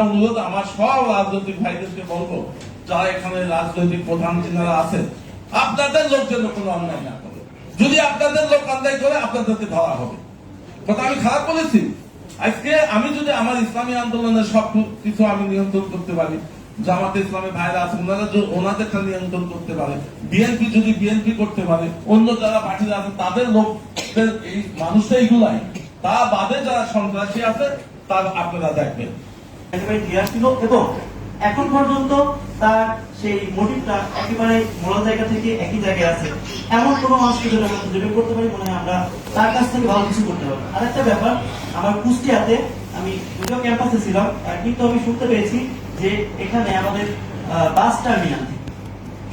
অনুরোধ আমার সব রাজনৈতিক ভাইদেরকে বলবো, যারা এখানে রাজনৈতিক প্রধান যিনারা আছেন, আপনাদের লোক যেন কোনো অন্যায় না করে। যদি আপনাদের লোক অন্যায় করে, আপনাদেরকে ধরা হবে। কথা আমি খারাপ বলেছি? আজকে আমি যদি আমার ইসলামী আন্দোলনের সব কিছু আমি নিয়ন্ত্রণ করতে পারি, জামাতে ইসলামী ভাইরা আছে ওনাদেরটা নিয়ন্ত্রণ করতে পারে, বিএনপি যদি বিএনপি করতে পারে, অন্য যারা পার্টিরা আছে তাদের লোকদের এই মানুষটা এইগুলাই, তা বাদে যারা সন্ত্রাসী আছে তার আপনারা দেখবেন একেবারে ক্লিয়ার ছিল এবং এখন পর্যন্ত তার সেই মোটিভটা একেবারে মূল জায়গা থেকে একই জায়গায় আছে। এমন কোনো মানুষকে যদি আমরা খুঁজে বের করতে পারি, মনে হয় আমরা তার কাছ থেকে ভালো কিছু করতে পারবো। আরেকটা ব্যাপার, আমার কুষ্টিয়াতে আমি যদিও ক্যাম্পাসে ছিলাম, কিন্তু আমি শুনতে পেয়েছি যে এখানে আমাদের বাস টার্মিনাল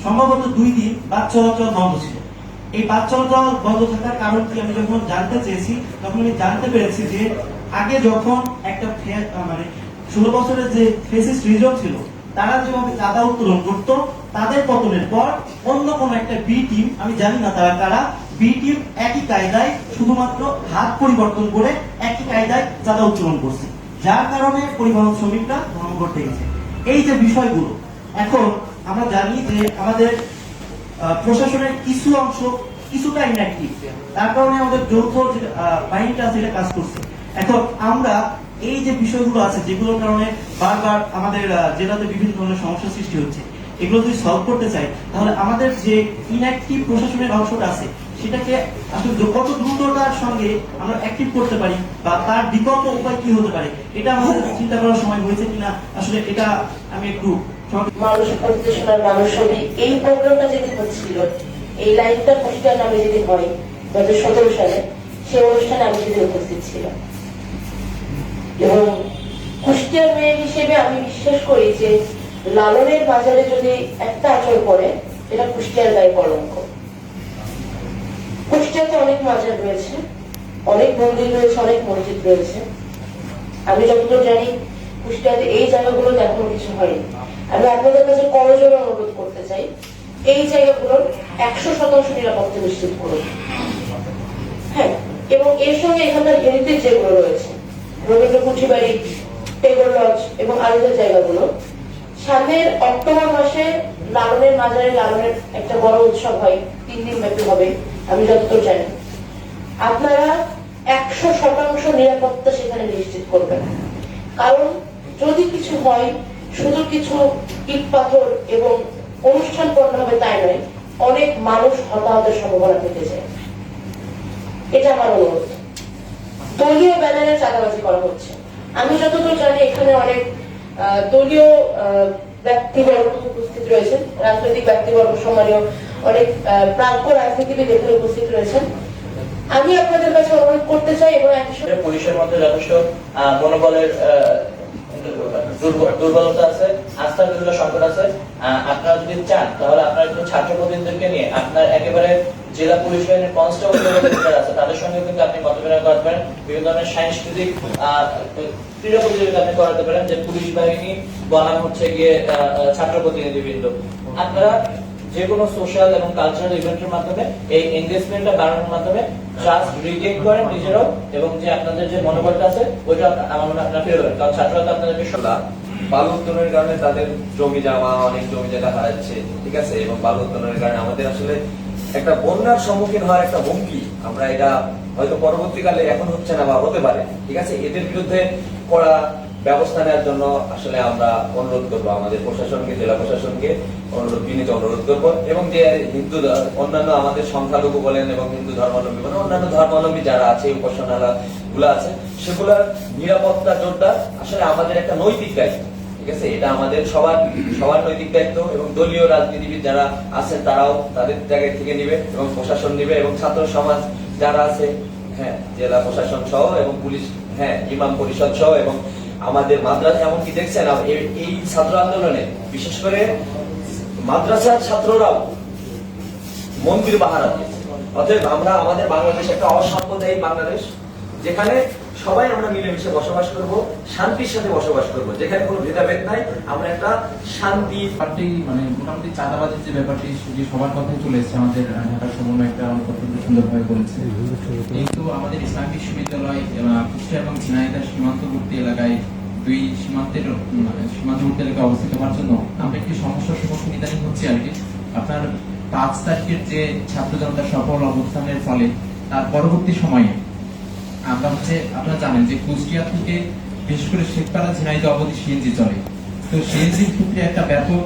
সম্ভবত 2 দিন বাস চলাচল বন্ধ ছিল। এই বাস চলাচল বন্ধ থাকার কারণ কি আমি যখন জানতে চেয়েছি, তখন আমি জানতে পেরেছি যে আগে যখন একটা মানে 16 বছরের যে ফেসিস্ট রিজর্ভ ছিল, তারা যেভাবে চাঁদা উত্তোলন করত, তাদের পতনের পর অন্য কোন একটা বি টিম, আমি জানি না তারা কারা, বি টিম একই কায়দায় শুধুমাত্র হাত পরিবর্তন করে একই কায়দায় চাঁদা উত্তোলন করছে, যার কারণে পরিবহন শ্রমিকরা ধর্মঘট ডেকেছে। এই যে বিষয়গুলো, এখন আমরা জানি যে আমাদের প্রশাসনের কিছু অংশ কিছুটা ইনঅ্যাক্টিভ, তার কারণে আমাদের যৌথ বাহিনীটা আছে এটা কাজ করছে। এখন আমরা এই যে বিষয়গুলো আছে যেগুলোর কারণে বারবার আমাদের জেলাতে বিভিন্ন ধরনের সমস্যার সৃষ্টি হচ্ছে, এগুলো যদি সলভ করতে চাই, তাহলে আমাদের যে ইনঅ্যাক্টিভ প্রশাসনের অংশটা আছে সেটাকে আসলে কত দ্রুততার সঙ্গে আমরা অ্যাক্টিভ করতে পারি বা তার বিকল্প উপায় কি হতে পারে, এটা আমাদের চিন্তা করার সময় হয়েছে কিনা, আসলে এটা আমি একটু মানুষ পরিবেশনার মানুষ ছবি এই প্রোগ্রামটা যেদিন হচ্ছিল, এই লাইভটা কুষ্টিয়া নামে যেদিন হয় 2017 সালে, সেই অনুষ্ঠানে আমি সেদিন উপস্থিত ছিলাম। এবং কুষ্টিয়ার মেয়ে হিসেবে আমি বিশ্বাস করি যে লালনের বাজারে যদি একটা আচর পড়ে, এটা কুষ্টিয়ার গায়ে কলঙ্ক। কুষ্টিয়াতে অনেক মাজার রয়েছে, অনেক মন্দির রয়েছে, অনেক মসজিদ রয়েছে। আমি যতদূর জানি কুষ্টিয়াতে এই জায়গাগুলোতে এখনো কিছু হয়নি। আমি আপনাদের কাছে করজোড়ে অনুরোধ করতে চাই, এই জায়গাগুলোর 100% নিরাপত্তা নিশ্চিত করুন। হ্যাঁ, এবং এর সঙ্গে এখানকার হেরিটেজ যেগুলো রয়েছে, রবীন্দ্র কুঠিবাড়ি, টেগর লজ এবং আলাদা জায়গাগুলো, সামনের অক্টোবর মাসে লালনের মাজারে লালনের একটা বড় উৎসব হয়, 3 দিন ব্যাপী হবে আমি যতদূর জানি। আপনারা 100% নিরাপত্তা সেখানে নিশ্চিত করবেন, কারণ যদি কিছু হয় শুধু কিছু ইট পাথর এবং অনুষ্ঠান পণ্য হবে তাই নয়, অনেক মানুষ হতাহতের সম্ভাবনা থেকে যায়। এটা আমার অনুরোধ। দলীয় ব্যানারে চাঁদাবাজি করা হচ্ছে, আমি যতদূর জানি এখানে অনেক দলীয় ব্যক্তিবর্গ উপস্থিত রয়েছেন, রাজনৈতিক ব্যক্তিবর্গ সম্মানীয় অনেক প্রাজ্ঞ রাজনীতিবিদ এখানে উপস্থিত রয়েছেন। আমি আপনাদের কাছে অনুরোধ করতে চাই এবং পুলিশের মধ্যে যথেষ্ট মনোবলের দুর্বলতা আছে, আস্থার বিভিন্ন সংকট আছে। আপনারা যদি চান তাহলে আপনারা কিন্তু ছাত্র প্রতিনিধিদেরকে নিয়ে আপনার একেবারে জেলা পুলিশ লাইনের কনস্টেবল যারা আছে তাদের সঙ্গে কিন্তু আপনি মত বিনিময় করতে পারেন, বিভিন্ন ধরনের সাংস্কৃতিক ক্রীড়া প্রতিযোগিতা আপনি করাতে পারেন, যে পুলিশ বাহিনী বনাম হচ্ছে গিয়ে ছাত্র প্রতিনিধিবৃন্দ। আপনারা যে কোনো সোশ্যাল এবং কালচারাল ইভেন্টের মাধ্যমে এই এনগেজমেন্টটা বাড়ানোর মাধ্যমে ট্রাস্ট রিগেইন করেন নিজেরাও, এবং যে আপনাদের যে মনোবলটা আছে ওইটা আমার মনে হয় আপনারা ফিরে পাবেন, কারণ ছাত্ররা তো আপনাদেরকে বালু উত্তোলনের কারণে তাদের জমি জমা অনেক জমি জায়গা হারাচ্ছে, ঠিক আছে, এবং বালু উত্তোলনের কারণে আমাদের আসলে একটা বন্যার সম্মুখীন হওয়ার একটা হুমকি, আমরা এটা হয়তো পরবর্তীকালে এখন হচ্ছে না বা হতে পারে, ঠিক আছে, এদের বিরুদ্ধে কড়া ব্যবস্থা নেওয়ার জন্য আসলে আমরা অনুরোধ করবো আমাদের প্রশাসনকে, জেলা প্রশাসনকে বিনীত অনুরোধ করবো, এবং যে হিন্দু অন্যান্য আমাদের সংখ্যালঘু বলেন এবং হিন্দু ধর্মাবলম্বী বলেন অন্যান্য ধর্মাবলম্বী যারা আছে, উপাসনালয় গুলো আছে, সেগুলার নিরাপত্তা জোরদার আসলে আমাদের একটা নৈতিক দায়িত্ব, ঠিক আছে, এটা আমাদের সবার নৈতিক দায়িত্ব, এবং দলীয় রাজনীতিবিদ যারা আছেন তারাও তাদের জায়গা থেকে নিবে এবং প্রশাসন নিবে, এবং ছাত্র সমাজ যারা আছে, হ্যাঁ, জেলা প্রশাসন সহ এবং পুলিশ, হ্যাঁ, ইমাম পরিষদ সহ, এবং আমাদের মাদ্রাসা, এমনকি দেখছেন এই ছাত্র আন্দোলনে বিশেষ করে মাদ্রাসার ছাত্ররাও মন্দির পাহারা দিয়েছে। অতএব আমরা আমাদের বাংলাদেশ একটা অসাম্প্রদায়িক বাংলাদেশ, যেখানে সবাই আমরা মিলেমিশে বসবাস করব, শান্তির সাথে বসবাস করব, যেখানে কোনো ভেদাভেদ নাই, আমরা একটা শান্তি পার্টি মানে মোটামুটি চাঁদাবাজির যে ব্যাপারটি যে সবার কথাই চলে এসেছে, আমাদের ঢাকার সমন্বয় একটা অত্যন্ত সুন্দরভাবে বলেছে। কিন্তু আমাদের ইসলাম বিশ্ববিদ্যালয় কুষ্টিয়া এবং ঝিনাইদহ সীমান্তবর্তী এলাকায় দুই সীমান্তবর্তী এলাকায় অবস্থিত হওয়ার জন্য আমরা একটি সমস্যার সম্মুখীন ইদানিং হচ্ছে আর কি। আপনার 5 তারিখের যে ছাত্র জনতার সফল অবস্থানের ফলে তার পরবর্তী সময়ে আমরা আপনারা জানেন যে কুষ্টিয়া থেকে বিশেষ করে শেখপাড়া ঝিনাইদহ অবধি সিএনজি চলে। তো সিএনজির ক্ষেত্রে একটা ব্যাপক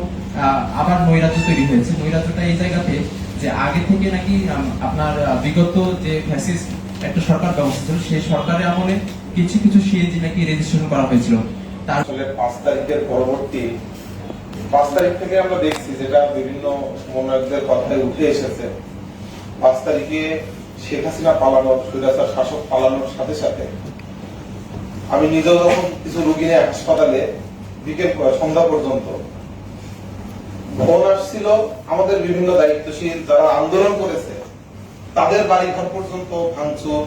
আবার নৈরাজ্য তৈরি হয়েছে। নৈরাজ্যটা এই জায়গাতে যে আগে থেকে নাকি আপনার বিগত যে ফ্যাসিস্ট একটা সরকার ব্যবস্থা ছিল, সেই সরকারের আমলে কিছু কিছু সিএনজি নাকি রেজিস্ট্রেশন করা হয়েছিল। তার আসলে 5 তারিখের পরবর্তী 5 তারিখ থেকে আমরা দেখছি যেটা বিভিন্ন সমন্বয়কদের কথায় উঠে এসেছে, 5 তারিখে শেখ হাসিনা পালানোর, স্বৈরাচার শাসক পালানোর সাথে সাথে আমি নিজেও যখন কিছু রোগী নিয়ে হাসপাতালে বিকেল সন্ধ্যা পর্যন্ত ফোন আসছিল, আমাদের বিভিন্ন দায়িত্বশীল যারা আন্দোলন করেছে তাদের বাড়ি ঘর পর্যন্ত ভাঙচুর,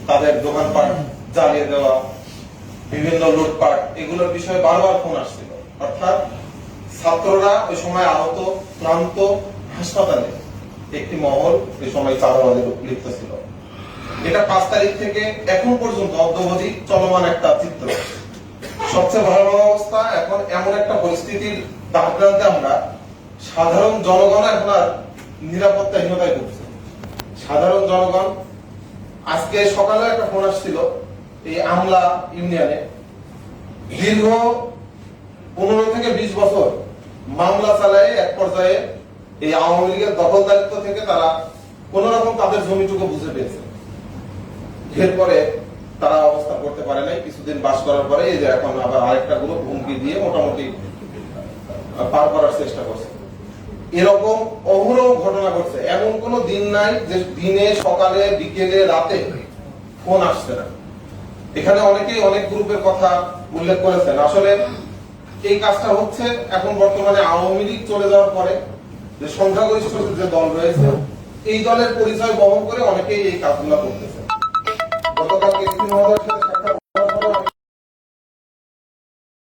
তাদের দোকানপাট জ্বালিয়ে দেওয়া, বিভিন্ন লুটপাট, এগুলোর বিষয়ে বারবার ফোন আসছিল। অর্থাৎ ছাত্ররা ওই সময় আহত, ক্লান্ত, হাসপাতালে একটি মহল ওই সময় চাঁদাবাজে লিপ্ত ছিল। এটা 5 তারিখ থেকে এখন পর্যন্ত অদ্যাবধি চলমান একটা চিত্র। সবচেয়ে ভয়াবহ অবস্থা, এখন এমন একটা পরিস্থিতির দ্বারপ্রান্তে আমরা, সাধারণ জনগণ এখন আর নিরাপত্তাহীনতায় ভুগছে। সাধারণ জনগণ, আজকে সকালে একটা ফোন আসছিল এই আমলা ইউনিয়নে দীর্ঘ 15 থেকে 20 বছর মামলা চালায় এক পর্যায়ে এই আওয়ামী লীগের দখলদারিত্ব থেকে তারা কোন রকম তাদের জমিটুকু বুঝে পেয়েছে। এরপরে তারা অবস্থা করতে পারে নাই, কিছুদিন বাস করার পরে এই যে এখন আবার আরেকটা গ্রুপ হুমকি দিয়ে মোটামুটি পার করার চেষ্টা করছে। এরকম অহরহ ঘটনা ঘটছে, এমন কোন দিন নাই যে দিনে, সকালে, বিকেলে, রাতে ফোন আসছে না। এখানে অনেকেই অনেক গ্রুপের কথা উল্লেখ করেছেন। আসলে এই কাজটা হচ্ছে এখন বর্তমানে আওয়ামী লীগ চলে যাওয়ার পরে যে সংখ্যাগরিষ্ঠ যে দল রয়েছে, এই দলের পরিচয় বহন করে অনেকেই এই কাজগুলো করতেছে। গতকাল এসপি মহোদয়ের সাথে সাক্ষাৎ করার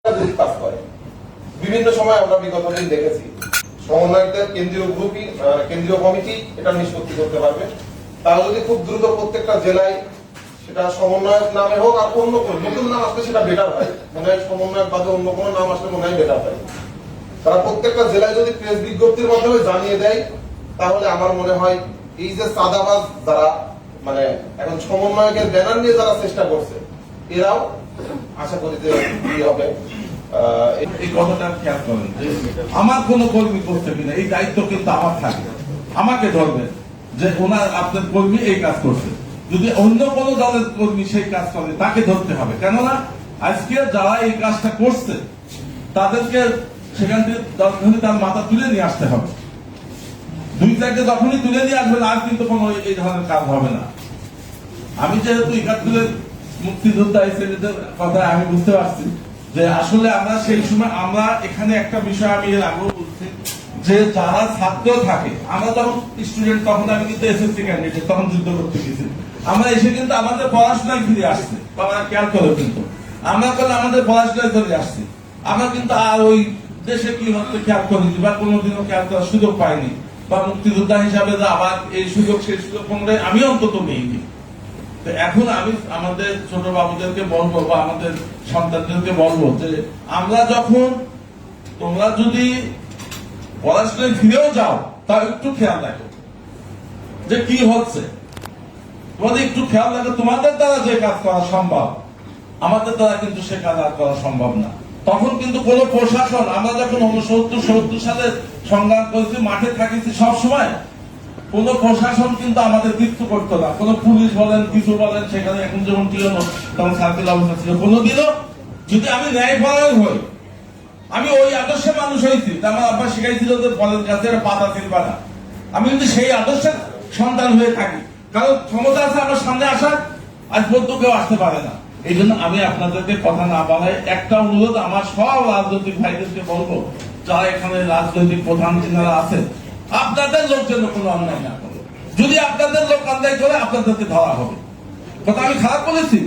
পরে কাজ করে বিভিন্ন সময় আমরা বিগত দিন দেখেছি। সমন্বয়কদের কেন্দ্রীয় গ্রুপই, কেন্দ্রীয় কমিটি এটা নিষ্পত্তি করতে পারবে। তারা যদি খুব দ্রুত প্রত্যেকটা জেলায়, সেটা সমন্বয়ক নামে হোক আর অন্য কোনো নতুন নাম আসলে সেটা বেটার হয়, মনে হয় সমন্বয়ক বাদে অন্য কোনো নাম আসলে মনে হয় বেটার হয়। তারা প্রত্যেকটা জেলায় যদি প্রেস বিজ্ঞপ্তির মাধ্যমে জানিয়ে দেয়, তাহলে আমার মনে হয় এই যে চাঁদাবাজ যারা মানে এখন সমন্বয়কের ব্যানার নিয়ে যারা চেষ্টা করছে, এরাও আশা করি যে কি হবে। এই কথাটা খেয়াল করেন যে আমার কোন কর্মী করছে কিনা এই দায়িত্ব কিন্তু আমার থাকে, আমাকে ধরবেন যে ওনার আপনার কর্মী এই কাজ করছে। যদি অন্য কোন দলের কর্মী সেই কাজ করে তাকে ধরতে হবে, কেননা আজকে যারা এই কাজটা করছে তাদেরকে সেখান থেকে তার মাথা তুলে নিয়ে আসতে হবে। 2-4কে যখনই তুলে নিয়ে আসবেন আর কিন্তু কোন এই ধরনের কাজ হবে না। আমি যেহেতু 71 মুক্তিযোদ্ধা ছেলেদের কথা আমি বুঝতে পারছি যে আসলে আমরা সেই সময় আমরা এখানে একটা বিষয় আমি এর আগেও বলছি যে যারা ছাত্র থাকে, আমরা যখন স্টুডেন্ট তখন আমি কিন্তু এসএসসি ক্যান্ডিডেট, তখন যুদ্ধ করতে গেছি, আমরা এসে কিন্তু আমাদের পড়াশোনায় ফিরে আসছে, আমরা খেয়াল করে কিন্তু আমরা করলে আমাদের পড়াশোনায় চলে আসছি। আমরা কিন্তু আর ওই দেশে কি হচ্ছে খেয়াল করিনি বা কোনোদিনও খেয়াল করার সুযোগ পাইনি, বা মুক্তিযোদ্ধা হিসাবে যে আবার এই সুযোগ সেই সুযোগ কোনটাই আমি অন্তত নেইনি। তো এখন আমি আমাদের ছোট বাবুদেরকে বলবো বা আমাদের সন্তানদেরকে বলবো যে আমরা যখন, তোমরা যদি পড়াশোনায় ফিরেও যাও তা একটু খেয়াল রাখো যে কি হচ্ছে, তোমাদের একটু খেয়াল রাখো। তোমাদের দ্বারা যে কাজ করা সম্ভব, আমাদের দ্বারা কিন্তু সে কাজ আর করা সম্ভব না। তখন কিন্তু কোন প্রশাসন, আমরা যখন 69-70 সালে সংগ্রাম করেছি, মাঠে থাকিছি সব সময়, কোন প্রশাসন কিন্তু আমাদের মৃত্যু করতো না। কোন পুলিশ বলেন, কিছু বলেন, সেখানে এখন যেমন ছিল তখন সার্কেল অবস্থা ছিল। কোনোদিনও যদি আমি ন্যায় পরায়ণ হই, আমি ওই আদর্শের মানুষ হয়েছি, আমার আব্বা শিখাইছিল যে ফলের গাছের পাতা ছিলবা না, আমি কিন্তু সেই আদর্শের সন্তান হয়ে থাকি। কারণ ক্ষমতা আছে আমার সামনে আসার, আজ পর্যন্ত কেউ আসতে পারে না। এই জন্য আমি আপনাদেরকে কথা না বলাই একটা অনুরোধ আমার সব রাজনৈতিক ভাইদেরকে বলবো, যারা এখানে রাজনৈতিক প্রধান যারা আছেন, আপনাদের লোক যেন কোনো অন্যায় না করে। যদি আপনাদের লোক অন্যায় করে আপনাদেরকে ধরা হবে। কথা আমি খারাপ বলেছি?